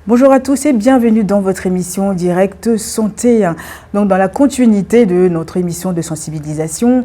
Bonjour à tous et bienvenue dans votre émission Direct Santé. Donc dans la continuité de notre émission de sensibilisation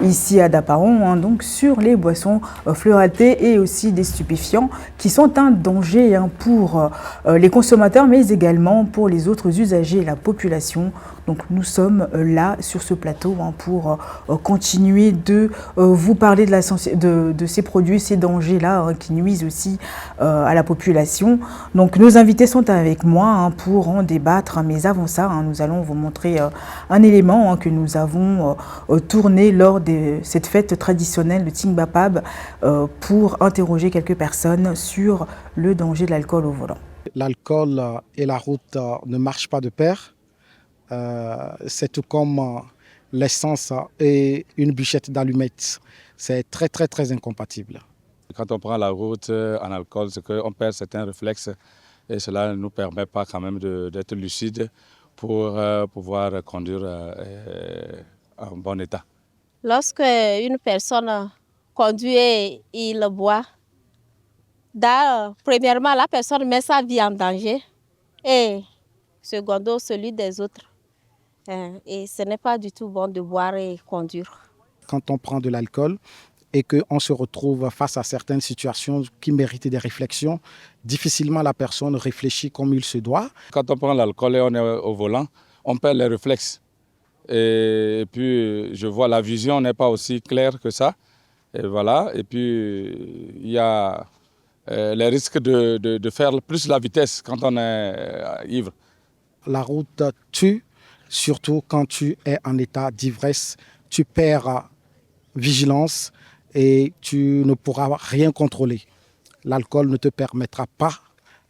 ici à Dapaon, donc sur les boissons fluoratées et aussi des stupéfiants qui sont un danger pour les consommateurs mais également pour les autres usagers et la population. Donc nous sommes là sur ce plateau pour continuer de vous parler de ces produits, ces dangers-là qui nuisent aussi à la population. Donc nos invités sont avec moi pour en débattre, mais avant ça, nous allons vous montrer un élément que nous avons tourné lors de cette fête traditionnelle de Tingbapab pour interroger quelques personnes sur le danger de l'alcool au volant. L'alcool et la route ne marchent pas de pair. C'est tout comme l'essence et une bûchette d'allumettes. C'est très incompatible. Quand on prend la route en alcool, c'est qu'on perd certains réflexes et cela ne nous permet pas quand même d'être lucide pour pouvoir conduire en bon état. Lorsque une personne conduit et il boit, premièrement, la personne met sa vie en danger et secondo, celui des autres. Et ce n'est pas du tout bon de boire et conduire. Quand on prend de l'alcool et qu'on se retrouve face à certaines situations qui méritent des réflexions, difficilement la personne réfléchit comme il se doit. Quand on prend l'alcool et on est au volant, on perd les réflexes. Et puis, je vois la vision n'est pas aussi claire que ça. Et voilà. Et puis, il y a les risques de faire plus la vitesse quand on est ivre. La route tue, surtout quand tu es en état d'ivresse. Tu perds vigilance et tu ne pourras rien contrôler. L'alcool ne te permettra pas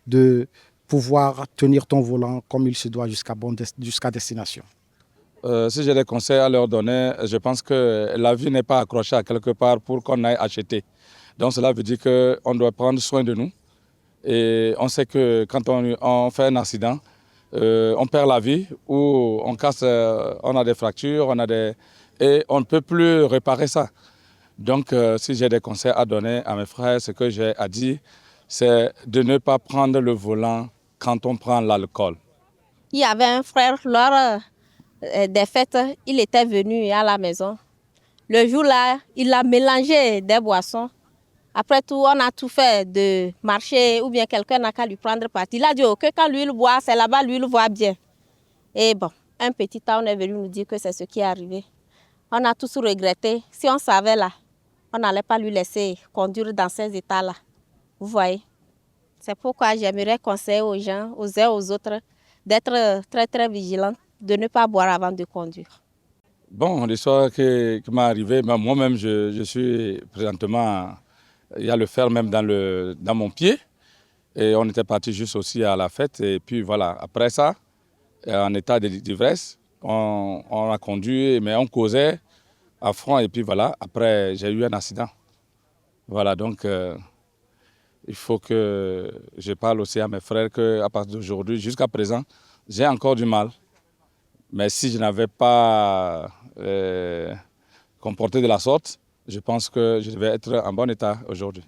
de pouvoir tenir ton volant comme il se doit jusqu'à destination. Si j'ai des conseils à leur donner, je pense que la vie n'est pas accrochée à quelque part pour qu'on aille acheter. Donc cela veut dire qu'on doit prendre soin de nous. Et on sait que quand on fait un accident, on perd la vie ou on casse, on a des fractures, et on ne peut plus réparer ça. Donc si j'ai des conseils à donner à mes frères, ce que j'ai à dire, c'est de ne pas prendre le volant quand on prend l'alcool. Il y avait un frère lors des fêtes, il était venu à la maison. Le jour-là, il a mélangé des boissons. Après tout, on a tout fait de marcher ou bien quelqu'un n'a qu'à lui prendre parti. Il a dit que quand lui il boit, c'est là-bas, lui il voit bien. Et bon, un petit temps, on est venu nous dire que c'est ce qui est arrivé. On a tous regretté. Si on savait là, on n'allait pas lui laisser conduire dans ces états-là. Vous voyez? C'est pourquoi j'aimerais conseiller aux gens, aux uns et aux autres, d'être très vigilants, de ne pas boire avant de conduire. Bon, l'histoire qui m'est arrivée, moi-même, je suis présentement, il y a le fer même dans mon pied. Et on était parti juste aussi à la fête. Et puis voilà, après ça, en état d'ivresse, on a conduit, mais on causait à fond. Et puis voilà, après, j'ai eu un accident. Voilà, donc il faut que je parle aussi à mes frères qu'à partir d'aujourd'hui, jusqu'à présent, j'ai encore du mal. Mais si je n'avais pas comporté de la sorte, je pense que je devais être en bon état aujourd'hui.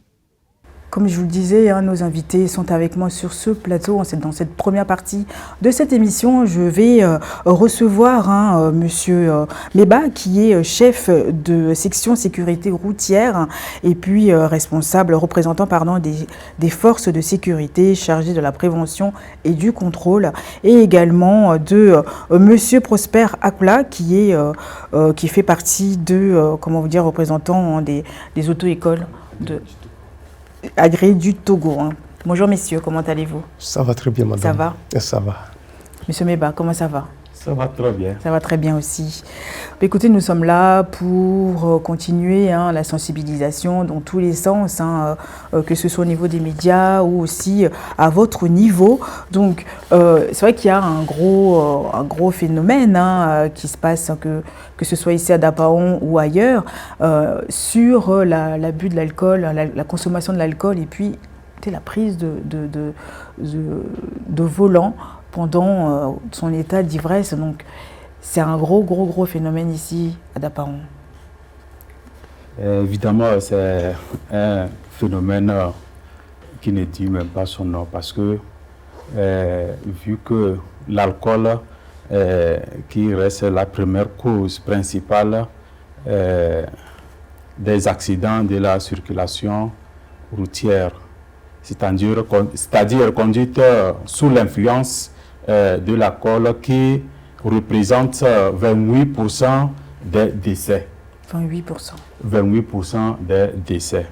Comme je vous le disais, nos invités sont avec moi sur ce plateau. Dans cette première partie de cette émission, je vais recevoir Monsieur Meba, qui est chef de section sécurité routière et puis représentant des forces de sécurité chargées de la prévention et du contrôle, et également de Monsieur Prosper Akula, qui fait partie de représentant des auto-écoles agréé du Togo. Bonjour messieurs, comment allez-vous? Ça va très bien madame. Ça va? Ça va. Monsieur Meba, comment ça va? Ça va très bien. Ça va très bien aussi. Écoutez, nous sommes là pour continuer la sensibilisation dans tous les sens, que ce soit au niveau des médias ou aussi à votre niveau. Donc, c'est vrai qu'il y a un gros phénomène qui se passe, que ce soit ici à Dapaon ou ailleurs, sur l'abus de l'alcool, la consommation de l'alcool et puis la prise de volant pendant son état d'ivresse. Donc, c'est un gros phénomène ici à Dapaon. Évidemment, c'est un phénomène qui ne dit même pas son nom parce que vu que l'alcool, qui reste la première cause principale des accidents de la circulation routière, c'est-à-dire conduite sous l'influence de l'alcool, qui représente 28% des décès. 28%. 28% des décès.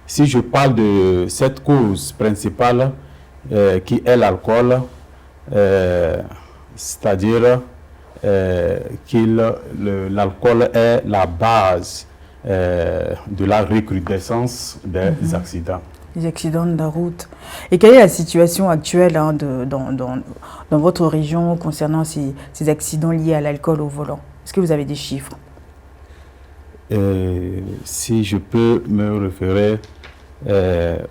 Si je parle de cette cause principale qui est l'alcool, c'est-à-dire l'alcool est la base de la recrudescence des accidents. Les accidents de la route. Et quelle est la situation actuelle dans votre région concernant ces accidents liés à l'alcool au volant? Est-ce que vous avez des chiffres? Si je peux me référer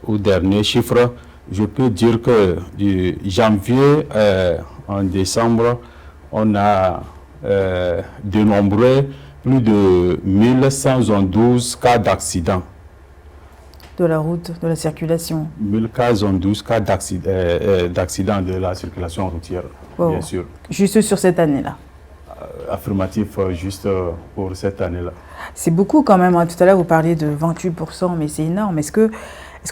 aux derniers chiffres, je peux dire que du janvier en décembre, on a dénombré plus de 1112 cas d'accidents. De la route, de la circulation. 1112 cas d'accidents de la circulation routière, bien sûr. Juste sur cette année-là? Affirmatif, juste pour cette année-là. C'est beaucoup quand même, hein. Tout à l'heure, vous parliez de 28%, mais c'est énorme. Est-ce que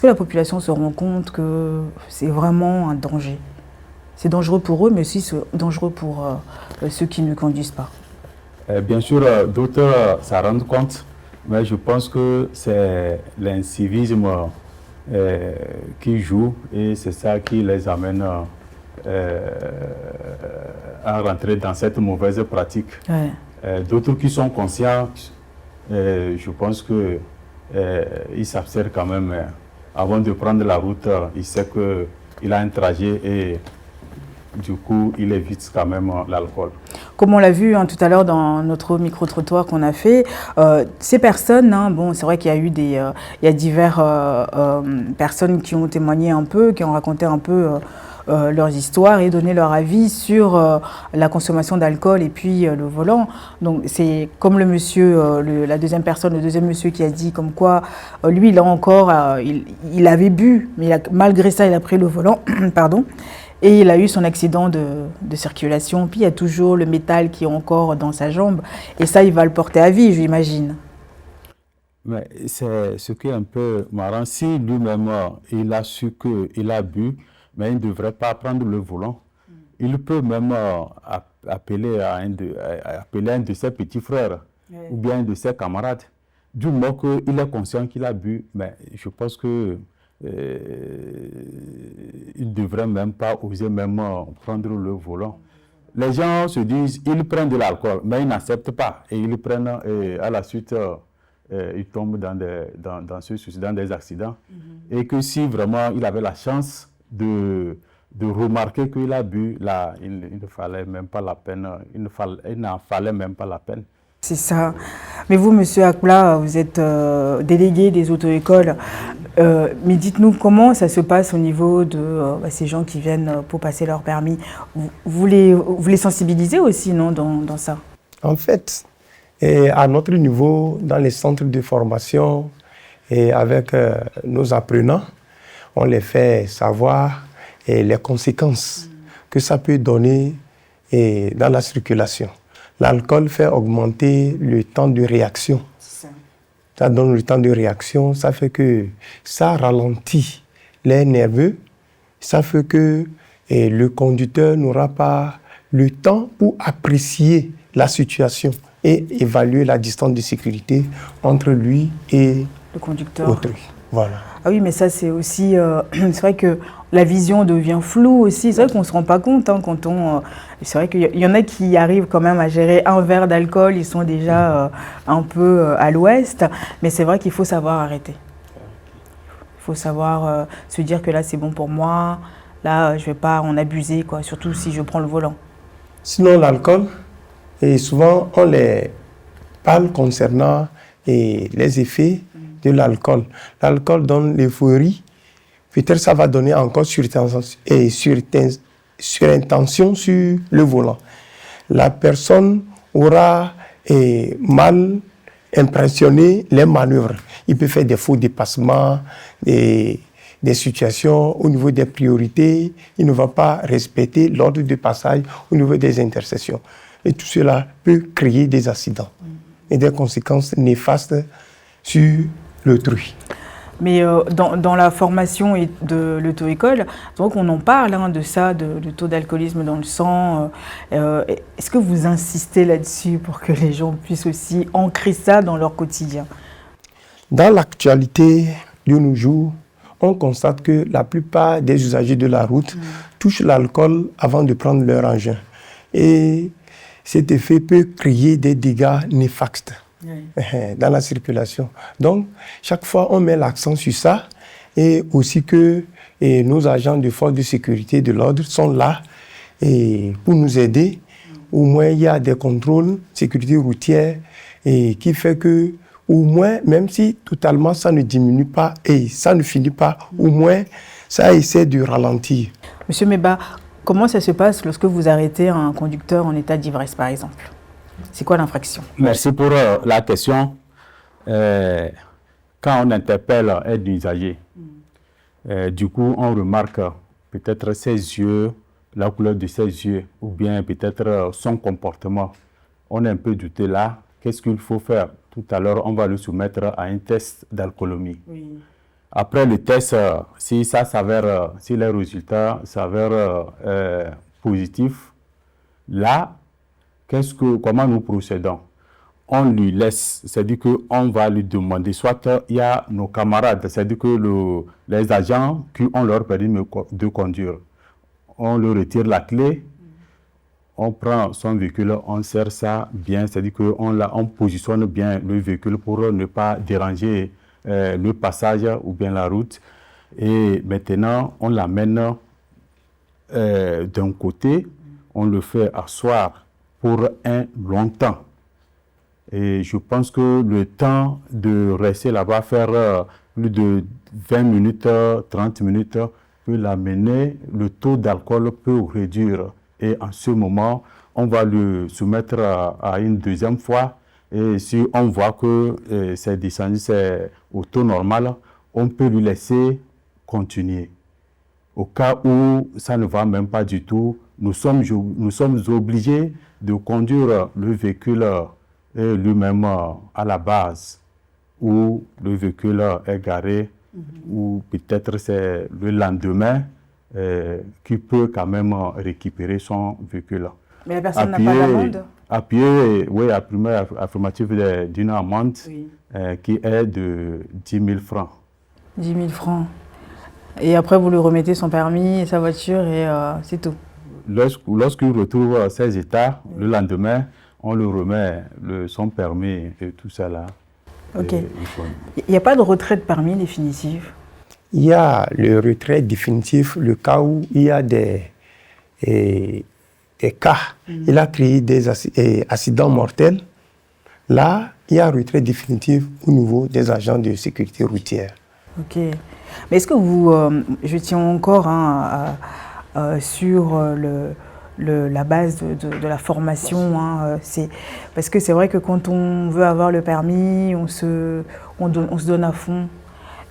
la population se rend compte que c'est vraiment un danger? C'est dangereux pour eux, mais aussi c'est dangereux pour ceux qui ne conduisent pas. Bien sûr, d'autres s'en rendent compte, mais je pense que c'est l'incivisme qui joue, et c'est ça qui les amène à rentrer dans cette mauvaise pratique. Ouais. D'autres qui sont conscients, je pense qu'ils s'abstiennent quand même. Avant de prendre la route, il sait qu'il a un trajet et du coup, il évite quand même l'alcool. Comme on l'a vu tout à l'heure dans notre micro-trottoir qu'on a fait, ces personnes, bon, c'est vrai qu'il y a eu il y a diverses personnes qui ont témoigné un peu, qui ont raconté un peu leurs histoires et donné leur avis sur la consommation d'alcool et puis le volant. Donc c'est comme le monsieur, la deuxième personne, le deuxième monsieur qui a dit comme quoi lui, là encore, il avait bu, mais malgré ça, il a pris le volant, pardon. Et il a eu son accident de circulation. Puis il y a toujours le métal qui est encore dans sa jambe. Et ça, il va le porter à vie, j'imagine. Mais c'est ce qui est un peu marrant. Si lui-même, il a su qu'il a bu, mais il ne devrait pas prendre le volant. Il peut même appeler un de ses petits frères, ou bien un de ses camarades. Du moment qu'il est conscient qu'il a bu, mais je pense que il ne devrait même pas oser même prendre le volant. Les gens se disent, ils prennent de l'alcool, mais ils n'acceptent pas. Et ils prennent, et à la suite, ils tombent dans des accidents. Et que si vraiment il avait la chance de remarquer qu'il a bu, là, il ne fallait même pas la peine, il n'en fallait même pas la peine. C'est ça. Mais vous, Monsieur Akula, vous êtes délégué des auto-écoles. Mais dites-nous comment ça se passe au niveau de ces gens qui viennent pour passer leur permis. Vous les sensibilisez aussi, non, dans ça? En fait, à notre niveau, dans les centres de formation et avec nos apprenants, on les fait savoir les conséquences que ça peut donner dans la circulation. L'alcool fait augmenter le temps de réaction. Ça donne le temps de réaction, ça fait que ça ralentit les nerveux, ça fait que le conducteur n'aura pas le temps pour apprécier la situation et évaluer la distance de sécurité entre lui et le conducteur. Autrui. Voilà. Ah oui, mais ça c'est aussi, c'est vrai que la vision devient floue aussi. C'est vrai qu'on ne se rend pas compte quand on... c'est vrai qu'il y en a qui arrivent quand même à gérer un verre d'alcool, ils sont déjà un peu à l'ouest. Mais c'est vrai qu'il faut savoir arrêter. Il faut savoir se dire que là c'est bon pour moi, là je ne vais pas en abuser, quoi, surtout si je prends le volant. Sinon l'alcool, et souvent on les parle concernant les effets de l'alcool. L'alcool donne l'euphorie. Peut-être ça va donner encore surintention sur le volant. La personne aura mal impressionné les manœuvres. Il peut faire des faux dépassements, des des situations, au niveau des priorités, il ne va pas respecter l'ordre de passage au niveau des intersections. Et tout cela peut créer des accidents et des conséquences néfastes sur l'autrui. Mais dans la formation de l'auto-école, donc on en parle de ça, du taux d'alcoolisme dans le sang. Est-ce que vous insistez là-dessus pour que les gens puissent aussi ancrer ça dans leur quotidien? Dans l'actualité de nos jours, on constate que la plupart des usagers de la route touchent l'alcool avant de prendre leur engin. Et cet effet peut créer des dégâts néfastes dans la circulation. Donc, chaque fois, on met l'accent sur ça et aussi que nos agents de force de sécurité de l'ordre sont là pour nous aider. Au moins, il y a des contrôles sécurité routière qui fait que, au moins, même si totalement ça ne diminue pas et ça ne finit pas, au moins, ça essaie de ralentir. Monsieur Meba, comment ça se passe lorsque vous arrêtez un conducteur en état d'ivresse, par exemple? C'est quoi l'infraction? Merci pour la question. Quand on interpelle un usager, du coup, on remarque peut-être ses yeux, la couleur de ses yeux, ou bien peut-être son comportement. On est un peu douté là. Qu'est-ce qu'il faut faire? Tout à l'heure, on va le soumettre à un test d'alcoolémie. Oui. Après le test, si ça s'avère, si les résultats s'avèrent positifs, là, comment nous procédons? On lui laisse, c'est-à-dire qu'on va lui demander, soit il y a nos camarades, c'est-à-dire que les agents qui ont leur permis de conduire, on leur retire la clé, on prend son véhicule, on serre ça bien, c'est-à-dire qu'on positionne bien le véhicule pour ne pas déranger le passage ou bien la route. Et maintenant, on l'amène d'un côté, on le fait asseoir pour un long temps. Et je pense que le temps de rester là-bas, faire plus de 20 minutes, 30 minutes, peut l'amener, le taux d'alcool peut réduire. Et en ce moment, on va le soumettre à une deuxième fois. Et si on voit que c'est descendu, c'est au taux normal, on peut lui laisser continuer. Au cas où ça ne va même pas du tout, nous sommes obligés de conduire le véhicule lui-même à la base où le véhicule est garé, ou peut-être c'est le lendemain qui peut quand même récupérer son véhicule. Mais la personne n'a pas d'amende? Appuyé, oui, affirmative d'une amende qui est de 10 000 francs. 10 000 francs. Et après, vous lui remettez son permis et sa voiture et c'est tout. Lorsqu'il retrouve ses états, le lendemain, on lui remet son permis et tout ça là. Ok. Il n'y a pas de retrait de permis définitif? Il y a le retrait définitif, le cas où il y a des cas. Il a créé des accidents mortels. Là, il y a un retrait définitif au niveau des agents de sécurité routière. Ok. Mais est-ce que vous, je tiens encore sur la base de la formation, parce que c'est vrai que quand on veut avoir le permis, on se donne à fond.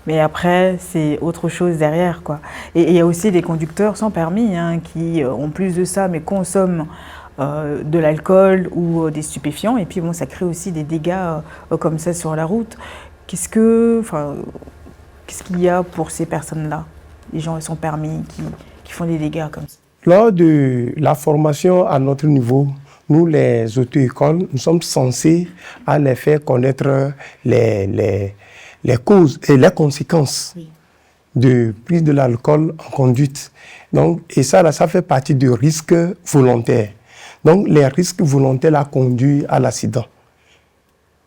Mais après, c'est autre chose derrière, quoi. Et il y a aussi des conducteurs sans permis qui, en plus de ça, mais consomment de l'alcool ou des stupéfiants. Et puis, bon, ça crée aussi des dégâts comme ça sur la route. Qu'est-ce qu'il y a pour ces personnes-là, les gens sans permis, qui font des dégâts comme ça? Lors de la formation à notre niveau, nous, les auto-écoles, nous sommes censés à les faire connaître les causes et les conséquences de prise de l'alcool en conduite. Donc, et ça fait partie du risque volontaire. Donc, les risques volontaires la conduisent à l'accident.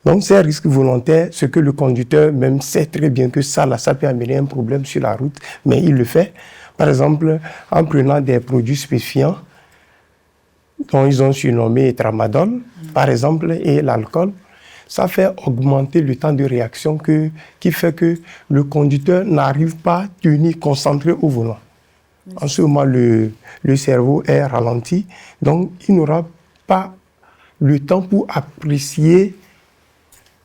Donc, ces risques volontaires, ce que le conducteur même sait très bien que ça peut amener un problème sur la route, mais il le fait. Par exemple, en prenant des produits stupéfiants, dont ils ont surnommé tramadol, par exemple, et l'alcool, ça fait augmenter le temps de réaction qui fait que le conducteur n'arrive pas à tenir concentré au volant. En ce moment, le cerveau est ralenti, donc il n'aura pas le temps pour apprécier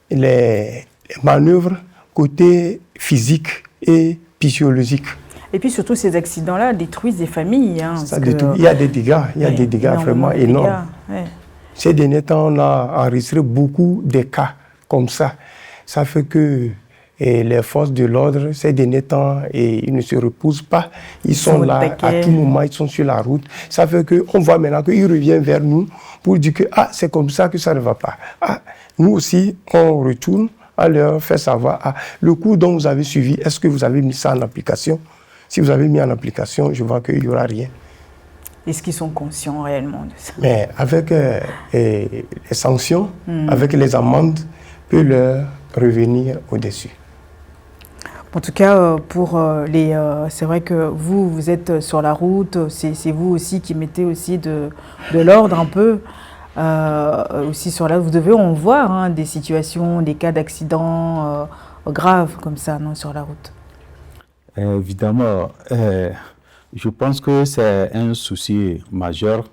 les manœuvres côté physique et physiologique. Et puis surtout, ces accidents-là détruisent des familles. Hein, il y a des dégâts, des dégâts vraiment énormes. Ouais. Ces derniers temps, on a enregistré beaucoup de cas comme ça. Ça fait que les forces de l'ordre, ces derniers temps, ils ne se reposent pas. Ils sont là à tout moment, ils sont sur la route. Ça fait qu'on voit maintenant qu'ils reviennent vers nous pour dire que c'est comme ça que ça ne va pas. Nous aussi, on retourne à leur faire savoir le cours dont vous avez suivi, est-ce que vous avez mis ça en application? Si vous avez mis en application, je vois qu'il n'y aura rien. Est-ce qu'ils sont conscients réellement de ça? Mais avec les sanctions, avec les amendes, peut leur revenir au-dessus. En tout cas, c'est vrai que vous êtes sur la route, c'est vous aussi qui mettez aussi de l'ordre un peu. Aussi sur la route, vous devez en voir des situations, des cas d'accidents graves comme ça, non, sur la route. Évidemment, je pense que c'est un souci majeur.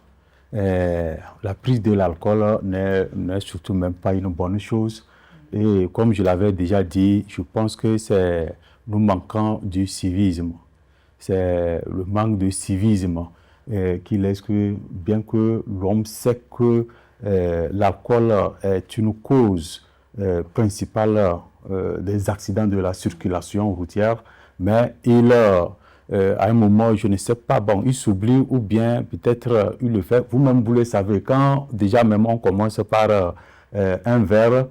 La prise de l'alcool n'est surtout même pas une bonne chose. Et comme je l'avais déjà dit, je pense que nous manquons du civisme. C'est le manque de civisme qui laisse que, bien que l'homme sait que l'alcool est une cause principale des accidents de la circulation routière, mais à un moment, je ne sais pas, il s'oublie ou bien peut-être il le fait. Vous-même, vous le savez, quand déjà même on commence par un verre,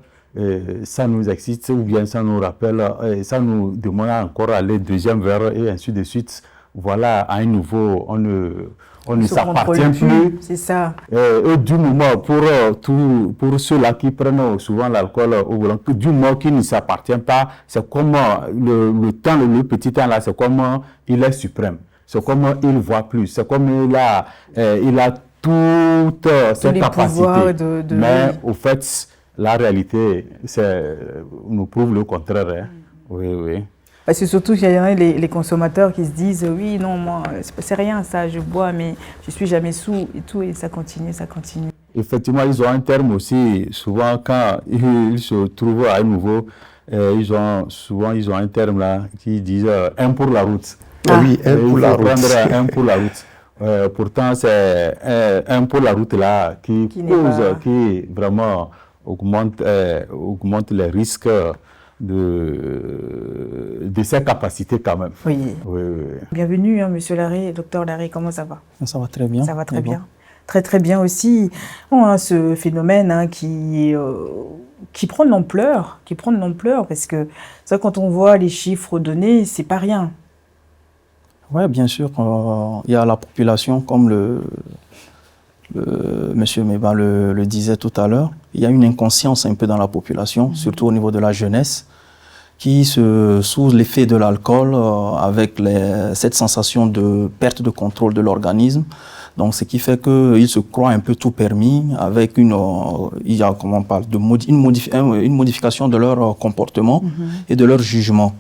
ça nous excite ou bien ça nous rappelle, ça nous demande encore à aller deuxième verre et ainsi de suite. Voilà, à un niveau, on ne s'appartient plus. C'est ça. Et du moment, pour ceux-là qui prennent souvent l'alcool au volant, du moment qu'il ne s'appartient pas, c'est comme le temps, le petit temps là, c'est comme il est suprême. C'est comme il voit plus. C'est comme il a toutes ses capacités. Mais au fait, la réalité nous prouve le contraire. Hein. Oui. Parce que surtout, il y a les consommateurs qui se disent « Oui, non, moi, c'est rien ça, je bois, mais je ne suis jamais sous et tout. » Et ça continue. Effectivement, ils ont un terme aussi. Souvent, quand ils se trouvent à nouveau, ils ont un terme là qui dit « un pour la route ». Oui, un pour la route. Prendre un pour la route. Pourtant, c'est un pour la route là qui vraiment augmente les risques de ses capacités quand même. Oui. Bienvenue, Monsieur Larrey, docteur Larrey, comment ça va? Ça va très bien. Ça va très bien. Très très bien aussi. Ce phénomène qui prend de l'ampleur, parce que ça, quand on voit les chiffres donnés, c'est pas rien. Oui, bien sûr. Il y a la population, comme Monsieur Meba le disait tout à l'heure, il y a une inconscience un peu dans la population, surtout au niveau de la jeunesse, qui sous l'effet de l'alcool, avec cette sensation de perte de contrôle de l'organisme, donc ce qui fait qu'ils se croient un peu tout permis, avec une modification de leur comportement et de leur jugement.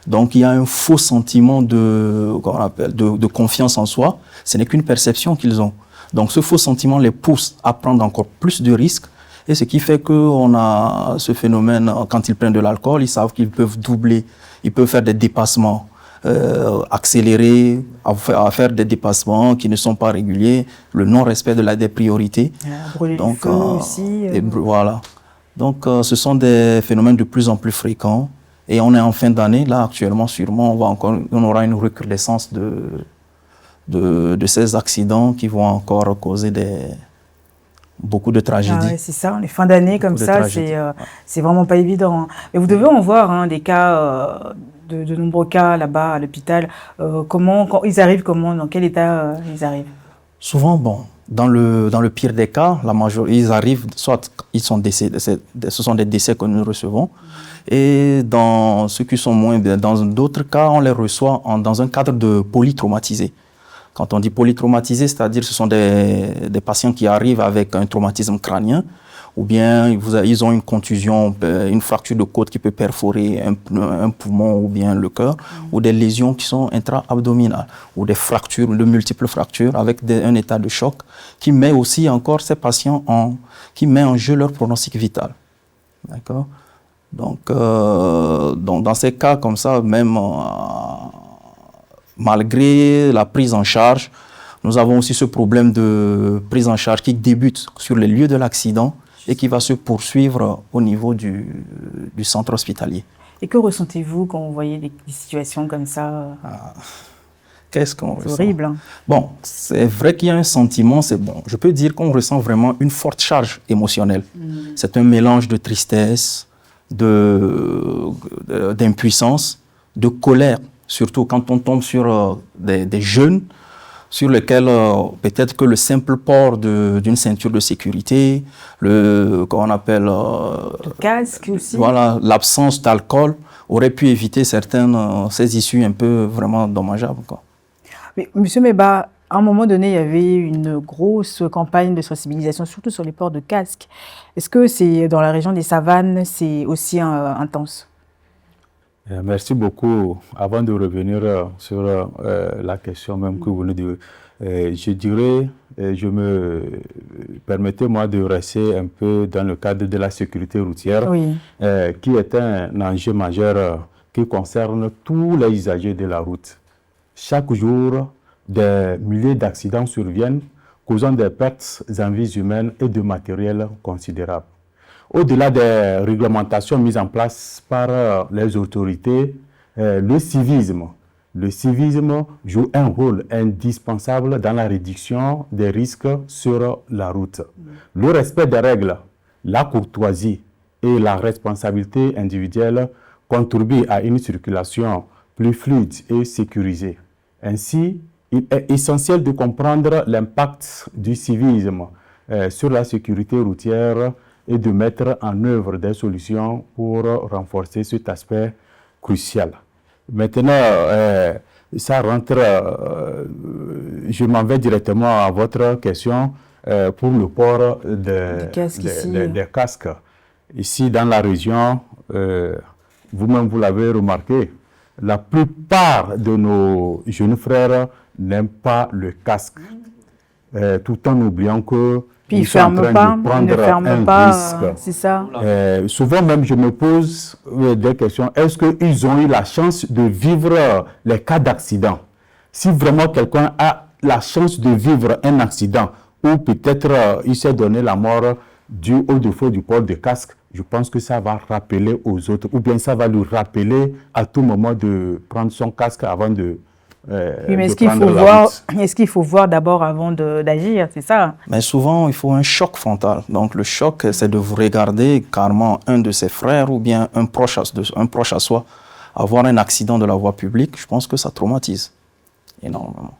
Donc il y a un faux sentiment de confiance en soi, ce n'est qu'une perception qu'ils ont. Donc ce faux sentiment les pousse à prendre encore plus de risques, et ce qui fait qu'on a ce phénomène, quand ils prennent de l'alcool, ils savent qu'ils peuvent doubler, ils peuvent faire des dépassements accélérés, à faire des dépassements qui ne sont pas réguliers, le non-respect des priorités. Brûler le feu aussi. Voilà. Donc ce sont des phénomènes de plus en plus fréquents, et on est en fin d'année, là actuellement sûrement on aura une recrudescence de ces accidents qui vont encore causer beaucoup de tragédies. C'est ça, les fins d'année comme ça, c'est vraiment pas évident. Hein. Mais vous devez en voir des cas, de nombreux cas là-bas à l'hôpital. Quand ils arrivent, dans quel état ils arrivent? Souvent, dans le pire des cas, ils arrivent, soit ils sont décédés, ce sont des décès que nous recevons, et dans ceux qui sont moins bien, dans d'autres cas, on les reçoit dans un cadre de polytraumatisés. Quand on dit polytraumatisé, c'est-à-dire ce sont des patients qui arrivent avec un traumatisme crânien, ou bien ils ont une contusion, une fracture de côte qui peut perforer un poumon ou bien le cœur, ou des lésions qui sont intra-abdominales, ou des fractures, de multiples fractures avec un état de choc qui met aussi encore ces patients qui met en jeu leur pronostic vital. D'accord ? Donc dans ces cas comme ça, même malgré la prise en charge, nous avons aussi ce problème de prise en charge qui débute sur les lieux de l'accident et qui va se poursuivre au niveau du centre hospitalier. Et que ressentez-vous quand vous voyez des situations comme ça? Qu'est-ce qu'on ressent? C'est horrible. Hein. Bon, c'est vrai qu'il y a un sentiment, c'est bon. Je peux dire qu'on ressent vraiment une forte charge émotionnelle. C'est un mélange de tristesse, d'impuissance, de colère, surtout quand on tombe sur des jeunes sur lesquels peut-être que le simple port d'une ceinture de sécurité, qu'on appelle le casque aussi. Voilà, l'absence d'alcool aurait pu éviter ces issues un peu vraiment dommageables, quoi. Mais Monsieur Meba, à un moment donné, il y avait une grosse campagne de sensibilisation, surtout sur les ports de casque. Est-ce que c'est dans la région des Savanes, c'est aussi intense? Merci beaucoup. Avant de revenir sur la question même que vous venez de... je dirais, permettez-moi de rester un peu dans le cadre de la sécurité routière, oui. Qui est un enjeu majeur qui concerne tous les usagers de la route. Chaque jour, des milliers d'accidents surviennent, causant des pertes en vies humaines et de matériel considérables. Au-delà des réglementations mises en place par les autorités, le civisme joue un rôle indispensable dans la réduction des risques sur la route. Le respect des règles, la courtoisie et la responsabilité individuelle contribuent à une circulation plus fluide et sécurisée. Ainsi, il est essentiel de comprendre l'impact du civisme sur la sécurité routière et de mettre en œuvre des solutions pour renforcer cet aspect crucial. Maintenant, ça rentre, je m'en vais directement à votre question pour le port des casques. Ici, dans la région, vous-même vous l'avez remarqué, la plupart de nos jeunes frères n'aiment pas le casque, tout en oubliant que puis ils ne ferment pas, c'est ça. Souvent même, je me pose des questions. Est-ce qu'ils ont eu la chance de vivre les cas d'accident? Si vraiment quelqu'un a la chance de vivre un accident, ou peut-être il s'est donné la mort dû au défaut du port de casque, je pense que ça va rappeler aux autres, ou bien ça va lui rappeler à tout moment de prendre son casque avant de... oui, mais est-ce qu'il faut voir d'abord avant d'agir, c'est ça? Mais souvent, il faut un choc frontal. Donc, le choc, c'est de vous regarder carrément un de ses frères ou bien un proche à soi avoir un accident de la voie publique. Je pense que ça traumatise énormément.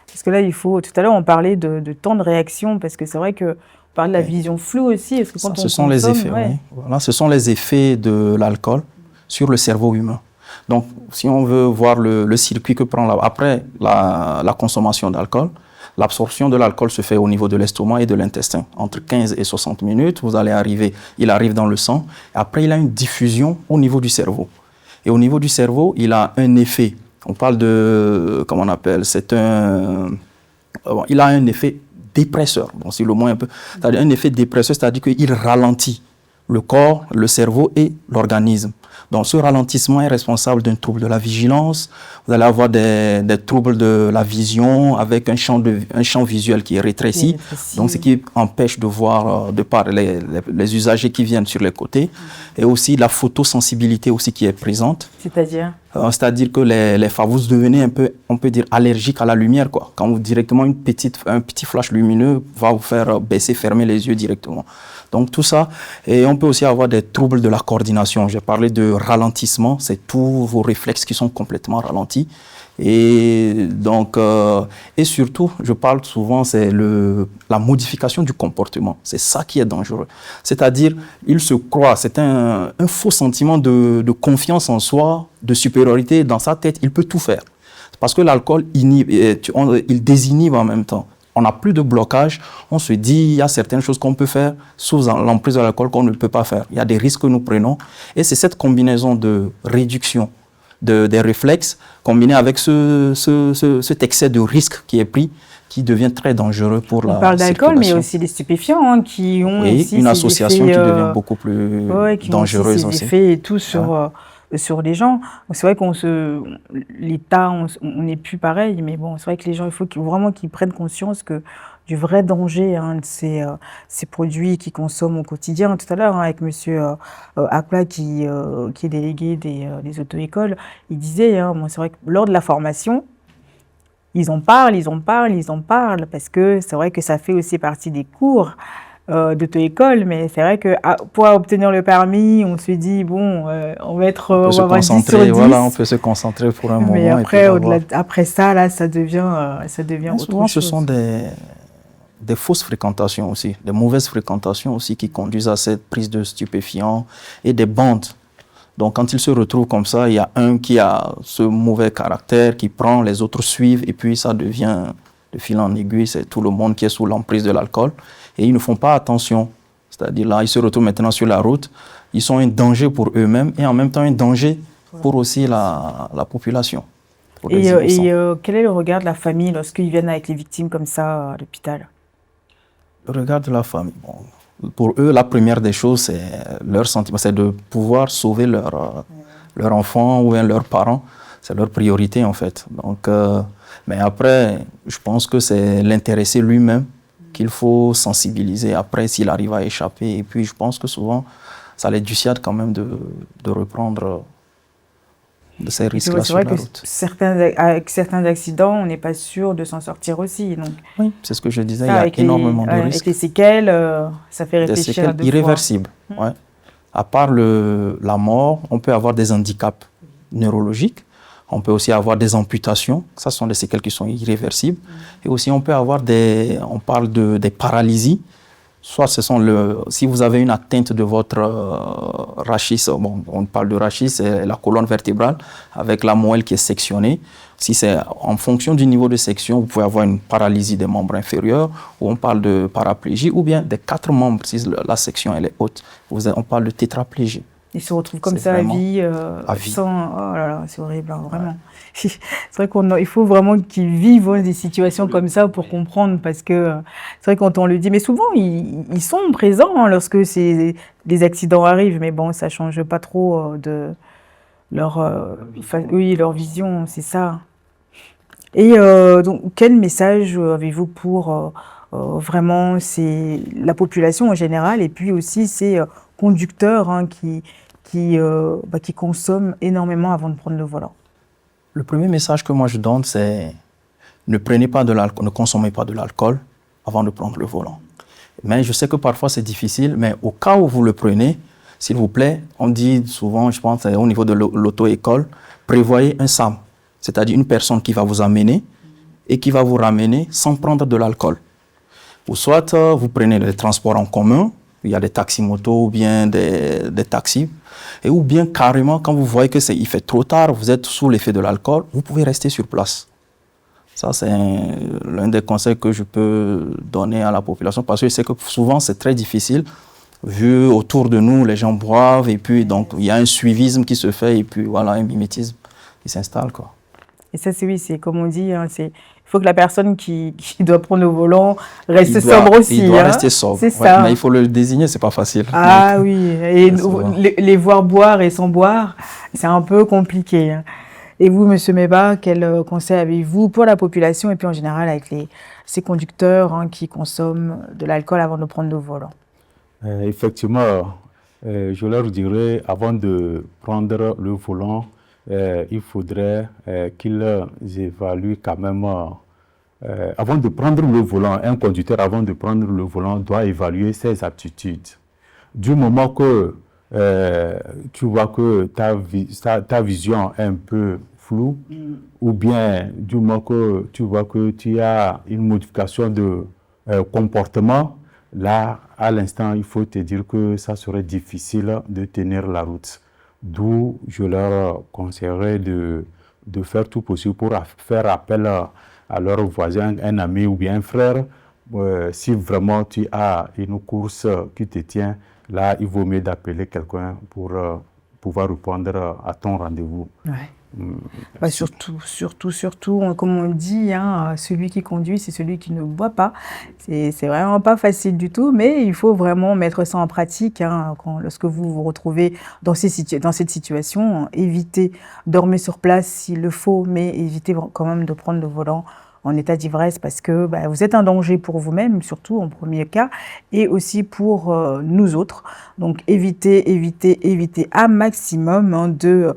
Parce que là, tout à l'heure, on parlait de temps de réaction, parce que c'est vrai qu'on parle de la vision floue aussi. Parce que quand ce sont les effets, oui. Voilà, ce sont les effets de l'alcool sur le cerveau humain. Donc, si on veut voir le circuit que prend après la consommation d'alcool, l'absorption de l'alcool se fait au niveau de l'estomac et de l'intestin. Entre 15 et 60 minutes, il arrive dans le sang. Après, il a une diffusion au niveau du cerveau. Et au niveau du cerveau, il a un effet. On parle comment on appelle, il a un effet dépresseur. Bon, c'est le moins un peu. C'est-à-dire un effet dépresseur, c'est-à-dire qu'il ralentit le corps, le cerveau et l'organisme. Donc, ce ralentissement est responsable d'un trouble de la vigilance. Vous allez avoir des troubles de la vision avec un champ visuel qui est rétréci. Donc, ce qui empêche de voir de par les usagers qui viennent sur les côtés. Et aussi la photosensibilité aussi qui est présente. C'est-à-dire c'est-à-dire que vous devenez un peu, on peut dire, allergique à la lumière, quoi. Quand directement un petit flash lumineux va vous faire fermer les yeux directement. Donc tout ça, et on peut aussi avoir des troubles de la coordination. J'ai parlé de ralentissement, c'est tous vos réflexes qui sont complètement ralentis. Et donc, et surtout, je parle souvent, c'est la modification du comportement. C'est ça qui est dangereux. C'est-à-dire, il se croit, c'est un faux sentiment de confiance en soi, de supériorité. Dans sa tête, il peut tout faire. Parce que l'alcool il désinhibe en même temps. On n'a plus de blocage, on se dit il y a certaines choses qu'on peut faire sous l'emprise de l'alcool qu'on ne peut pas faire. Il y a des risques que nous prenons et c'est cette combinaison de réduction des réflexes combinée avec cet excès de risque qui est pris qui devient très dangereux pour la circulation. On parle d'alcool, mais aussi des stupéfiants qui ont aussi une association qui devient beaucoup plus dangereuse aussi. Effets et tout sur sur les gens. C'est vrai l'État, on n'est plus pareil, mais bon, c'est vrai que les gens, il faut vraiment qu'ils prennent conscience du vrai danger de ces produits qu'ils consomment au quotidien. Tout à l'heure, avec Monsieur Akla, qui est délégué des auto-écoles, il disait, bon, c'est vrai que lors de la formation, ils en parlent, parce que c'est vrai que ça fait aussi partie des cours d'auto-école, mais c'est vrai que pour obtenir le permis, on se dit, bon, on va avoir 10 sur 10. Voilà, on peut se concentrer pour un moment. Mais après, après ça, là, ça devient autre souvent, chose. Ce sont des fausses fréquentations aussi, des mauvaises fréquentations aussi qui conduisent à cette prise de stupéfiants et des bandes. Donc, quand ils se retrouvent comme ça, il y a un qui a ce mauvais caractère, qui prend, les autres suivent, et puis ça devient de fil en aiguille, c'est tout le monde qui est sous l'emprise de l'alcool. Et ils ne font pas attention. C'est-à-dire là, ils se retrouvent maintenant sur la route, ils sont un danger pour eux-mêmes et en même temps un danger pour aussi la population. Et quel est le regard de la famille lorsqu'ils viennent avec les victimes comme ça à l'hôpital? Le regard de la famille, bon, pour eux, la première des choses, c'est leur sentiment, c'est de pouvoir sauver leur enfant ou leurs parents. C'est leur priorité, en fait. Donc, mais après, je pense que c'est l'intéressé lui-même qu'il faut sensibiliser. Après, s'il arrive à échapper. Et puis, je pense que souvent, ça les dissuade quand même de reprendre de ces risques-là sur la route. C'est vrai qu'avec certains accidents, on n'est pas sûr de s'en sortir aussi. Donc, oui, c'est ce que je disais, il y a énormément de risques. Avec les séquelles, ça fait réfléchir. Des séquelles irréversibles. Ouais. À part la mort, on peut avoir des handicaps neurologiques. On peut aussi avoir des amputations. Ça, ce sont des séquelles qui sont irréversibles. Et aussi, on peut avoir on parle des paralysies. Soit si vous avez une atteinte de votre rachis, bon, on parle de rachis, c'est la colonne vertébrale avec la moelle qui est sectionnée. Si c'est en fonction du niveau de section, vous pouvez avoir une paralysie des membres inférieurs, ou on parle de paraplégie, ou bien des 4 membres si la section elle est haute. On parle de tétraplégie. Ils se retrouvent comme ça à vie. Sans... Oh là là, c'est horrible, hein, vraiment. Ouais. C'est vrai qu'il faut vraiment qu'ils vivent des situations comme ça pour comprendre, parce que c'est vrai quand on le dit, mais souvent ils sont présents lorsque des accidents arrivent, mais bon, ça ne change pas trop de leur vision, c'est ça. Et donc, quel message avez-vous pour vraiment la population en général, et puis aussi ces conducteurs qui consomment énormément avant de prendre le volant? Le premier message que moi je donne, c'est ne consommez pas de l'alcool avant de prendre le volant. Mais je sais que parfois c'est difficile, mais au cas où vous le prenez, s'il vous plaît, on dit souvent, je pense au niveau de l'auto-école, prévoyez un SAM, c'est-à-dire une personne qui va vous amener et qui va vous ramener sans prendre de l'alcool. Ou soit vous prenez les transports en commun, il y a des taxis-motos ou bien des taxis, ou bien carrément, quand vous voyez qu'il fait trop tard, vous êtes sous l'effet de l'alcool, vous pouvez rester sur place. Ça, c'est l'un des conseils que je peux donner à la population, parce que je sais que souvent, c'est très difficile, vu autour de nous, les gens boivent, et puis donc, il y a un suivisme qui se fait, et puis voilà, un mimétisme qui s'installe, quoi. Et ça, c'est comme on dit, il faut que la personne qui doit prendre le volant reste sobre aussi. Il doit rester sobre. C'est ça. Mais il faut le désigner, c'est pas facile. Ah oui, et les voir boire et sans boire, c'est un peu compliqué. Et vous, Monsieur Meba, quel conseil avez-vous pour la population et puis en général avec ces conducteurs qui consomment de l'alcool avant de prendre le volant? Effectivement, je leur dirais, avant de prendre le volant, il faudrait qu'ils évaluent quand même, avant de prendre le volant, un conducteur avant de prendre le volant doit évaluer ses aptitudes. Du moment que tu vois que ta vision est un peu floue, ou bien du moment que tu vois que tu as une modification de comportement, là, à l'instant, il faut te dire que ça serait difficile de tenir la route. D'où je leur conseillerais de faire tout possible pour faire appel à leur voisin, un ami ou bien un frère. Si vraiment tu as une course qui te tient, là, il vaut mieux d'appeler quelqu'un pour pouvoir répondre à ton rendez-vous. Ouais. Bah, surtout, comme on dit, hein, celui qui conduit, c'est celui qui ne boit pas. C'est vraiment pas facile du tout, mais il faut vraiment mettre ça en pratique, hein, lorsque vous vous retrouvez dans cette situation. Évitez, dormez sur place s'il le faut, mais évitez quand même de prendre le volant en état d'ivresse parce que bah, vous êtes un danger pour vous-même, surtout en premier cas, et aussi pour nous autres. Donc évitez à maximum hein, de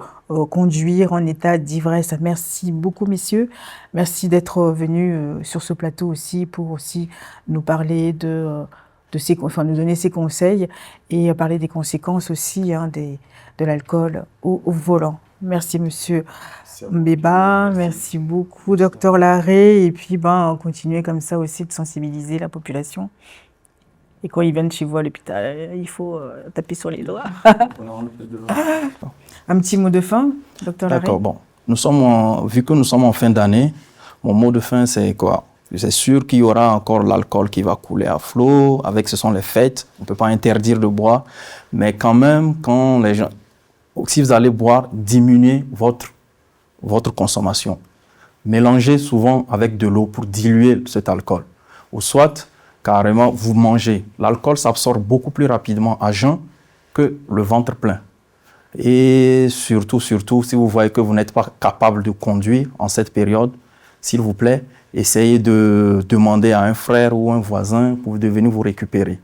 conduire en état d'ivresse. Merci beaucoup, messieurs. Merci d'être venus sur ce plateau aussi pour aussi nous parler nous donner ces conseils et parler des conséquences aussi hein, de l'alcool au volant. Merci, monsieur Mbeba. Merci beaucoup, docteur Larrey. Et puis, continuez comme ça aussi de sensibiliser la population. Et quand ils viennent chez vous à l'hôpital, il faut taper sur les doigts. Un petit mot de fin, docteur Larrey? D'accord, bon. Vu que nous sommes en fin d'année, mon mot de fin, c'est quoi? C'est sûr qu'il y aura encore l'alcool qui va couler à flot. Ce sont les fêtes. On ne peut pas interdire de boire. Mais quand même, si vous allez boire, diminuez votre consommation. Mélangez souvent avec de l'eau pour diluer cet alcool. Ou soit, carrément, vous mangez. L'alcool s'absorbe beaucoup plus rapidement à jeun que le ventre plein. Et surtout, si vous voyez que vous n'êtes pas capable de conduire en cette période, s'il vous plaît, essayez de demander à un frère ou un voisin pour venir vous récupérer.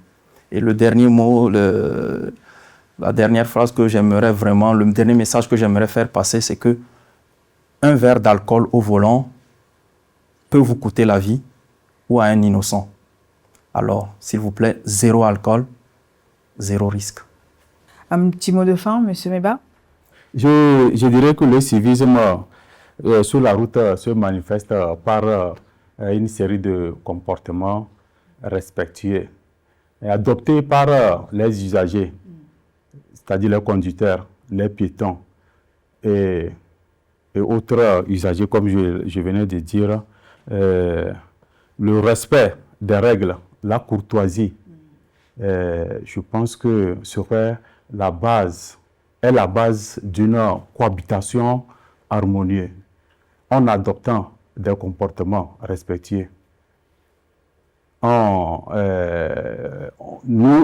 Et le dernier mot, la dernière phrase que j'aimerais vraiment, le dernier message que j'aimerais faire passer, c'est que un verre d'alcool au volant peut vous coûter la vie ou à un innocent. Alors, s'il vous plaît, 0 alcool, 0 risque. Un petit mot de fin, monsieur Mbeba? Je dirais que le civisme sur la route se manifeste par une série de comportements respectueux et adoptés par les usagers, c'est-à-dire les conducteurs, les piétons et autres usagers, comme je venais de dire, le respect des règles, la courtoisie, je pense que serait la base d'une cohabitation harmonieuse en adoptant des comportements respectueux. Nous,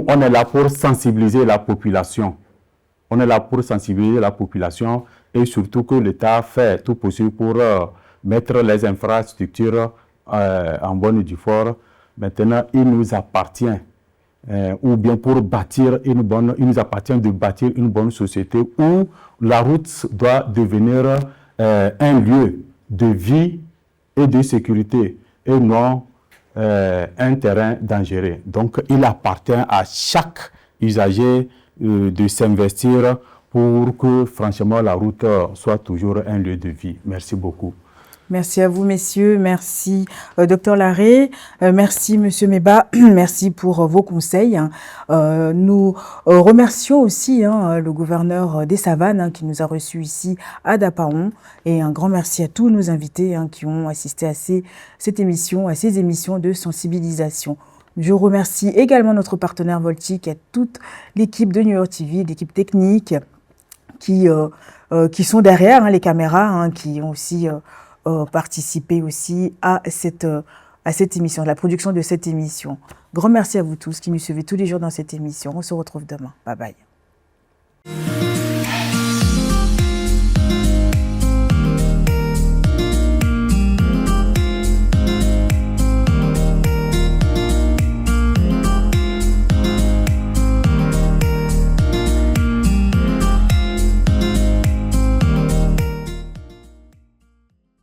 on est là pour sensibiliser la population. Et surtout que l'État fait tout possible pour mettre les infrastructures en bonne et due forme. Maintenant, il nous appartient, ou bien il nous appartient de bâtir une bonne société où la route doit devenir un lieu de vie et de sécurité et non un terrain dangereux. Donc, il appartient à chaque usager de s'investir pour que, franchement, la route soit toujours un lieu de vie. Merci beaucoup. Merci à vous, messieurs. Merci, docteur Larrey. Merci, monsieur Mbeba. Merci pour vos conseils. Nous remercions aussi le gouverneur des Savanes qui nous a reçus ici à Dapaon. Et un grand merci à tous nos invités qui ont assisté à ces émissions de sensibilisation. Je remercie également notre partenaire Voltic et toute l'équipe de New York TV, l'équipe technique qui sont derrière les caméras, qui ont aussi participer aussi à cette émission, à la production de cette émission. Grand merci à vous tous qui nous suivez tous les jours dans cette émission. On se retrouve demain. Bye bye.